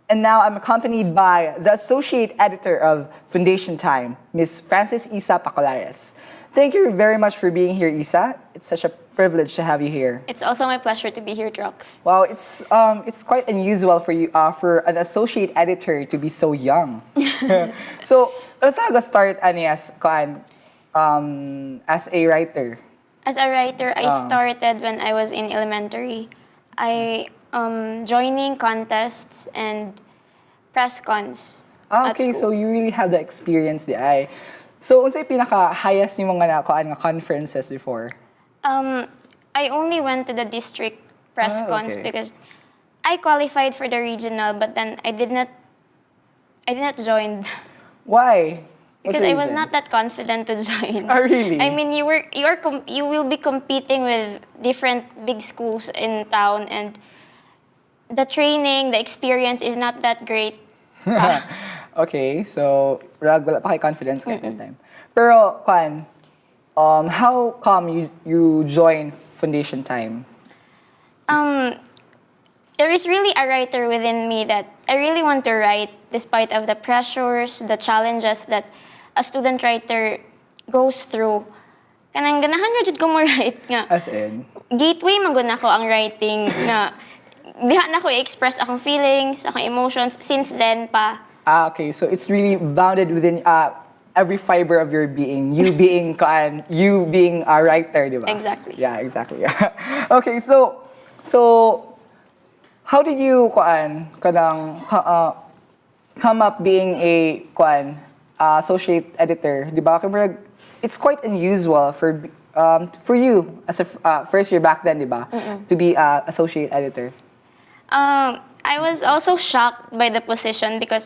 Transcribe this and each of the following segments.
And now I'm accompanied by the Associate Editor of Foundation Time, Ms. Frances Isa Pacolares. Thank you very much for being here, Isa. It's such a privilege to have you here. It's also my pleasure to be here, Drox. Wow, it's quite unusual for you for an associate editor to be so young. So, let's start as a writer. As a writer, I started when I was in elementary. I joining contests and press cons. Okay, so you really have the experience di ay. So, unsay pinaka-highest ni mga nga conferences before? I only went to the district press cons okay. because I qualified for the regional, but then I did not join. Why? What's Because the I was reason? not that confident to join. Oh, really? I mean, you will be competing with different big schools in town, and the training, the experience is not that great. Okay, so wala pa kay confidence at that time. Pero how come you joined Foundation Time? There is really a writer within me that I really want to write despite of the pressures, the challenges that a student writer goes through. Kanang ganahan na jud ko mo write nga. As in? Gateway maguna ko ang writing nga diha na ko i-express akong feelings, akong emotions since then pa. Okay, so it's really bounded within every fiber of your being. You being a writer, di ba? Exactly. Yeah, exactly. Okay, so how did you come up being a associate editor, di ba? It's quite unusual for you as a first year back then, di ba? To be associate editor. I was also shocked by the position because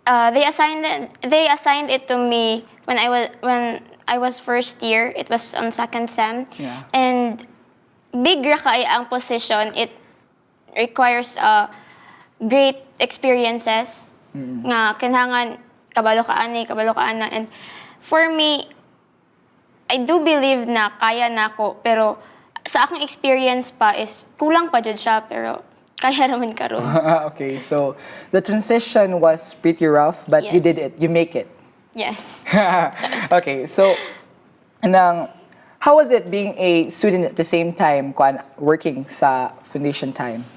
they assigned it to me when I was first year. It was on second sem, Yeah. and big ra kay ang position. It requires great experiences nga kinahanglan kabalo ka ana, and for me, I do believe na kaya nako, pero sa akong experience pa is kulang pa jud siya, pero kaya raman karon. Okay, so the transition was pretty rough, but you Yes. did it. You make it. Yes. Okay, so how was it being a student at the same time working sa Foundation Time?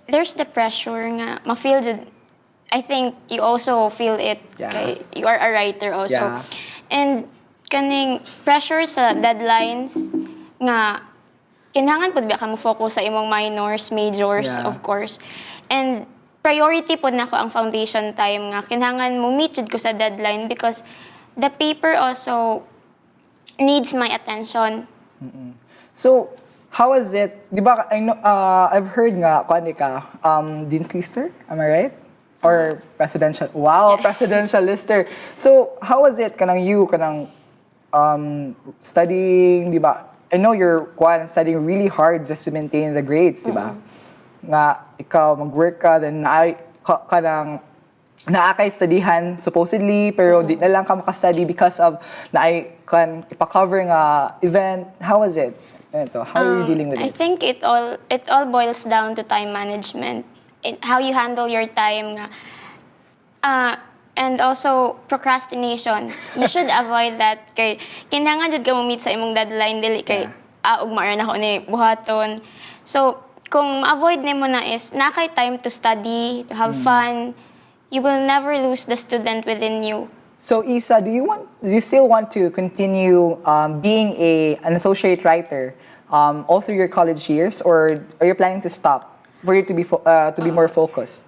There's the pressure nga ma-feel jud. I think you also feel it. Yeah. Kay you are a writer also. Yeah. And kaning pressure sa deadlines nga kinahanglan pud ba ka mo focus sa imong minors, majors, Yeah. of course. And priority pud nako ang foundation time nga kinahanglan mo meet jud ko sa deadline because the paper also needs my attention. So, how was it? Di ba, I know, I've heard nga, Dean's Lister, am I right? Or presidential, wow, Yes. presidential lister. So, how was it studying, di ba? I know you're studying really hard just to maintain the grades, di ba? Nga, ikaw, mag-work ka, then naakay studyhan supposedly, pero di na lang ka makastudy because of ipa-cover nga event. How was it? How are you dealing with I it? think it all boils down to time management. How you handle your time nga. And also procrastination. You should avoid that kay kinahanglan jud ka mo meet sa imong deadline dili kay ug maaran ako ni buhaton. So kung ma-avoid nimo na is nakay time to study, to have fun. You will never lose the student within you. So Isa, do you still want to continue being an associate writer all through your college years, or are you planning to stop for you to be more focused?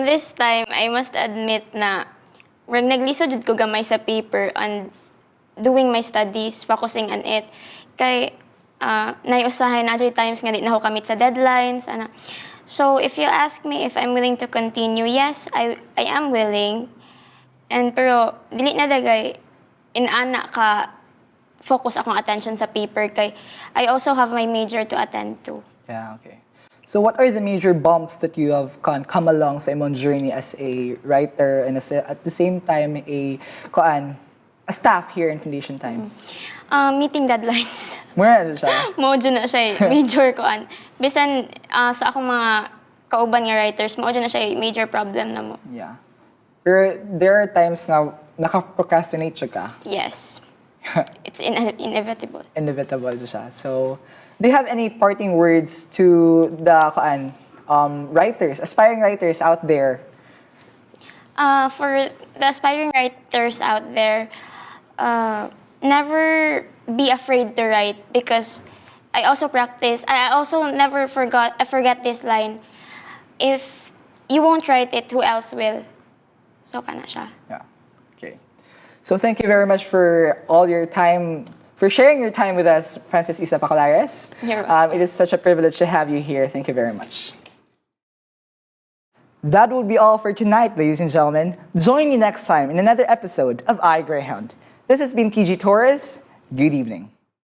This time, I must admit na naglisod jud ko gamay sa paper and doing my studies, focusing on it. Kay naiusahay na jud times nga di na ako kamit sa deadlines ana. So if you ask me if I'm willing to continue, yes, I am willing. And pero dili na dagay inana ka focus akong attention sa paper kay I also have my major to attend to. Yeah, okay. So what are the major bumps that you have come along sa imong journey as a writer and at the same time a staff here in Foundation Time? Meeting deadlines. Mura na siya. Mojo na siya major ko an. Bisan sa akong mga kauban nga writers, mao dyan na siya major problem na mo. Yeah. Pero there are times nga naka-procrastinate siya ka. Yes. It's inevitable. Inevitable siya. So, do you have any parting words to the writers, aspiring writers out there? For the aspiring writers out there, never be afraid to write, because I also never forget this line. If you won't write it, who else will? So kana siya. Yeah. Okay. So thank you very much for all your time, for sharing your time with us, Frances Isa Pacolares. You're welcome. It is such a privilege to have you here. Thank you very much. That would be all for tonight, ladies and gentlemen. Join me next time in another episode of iGreyhound. This has been TG Torres. Good evening.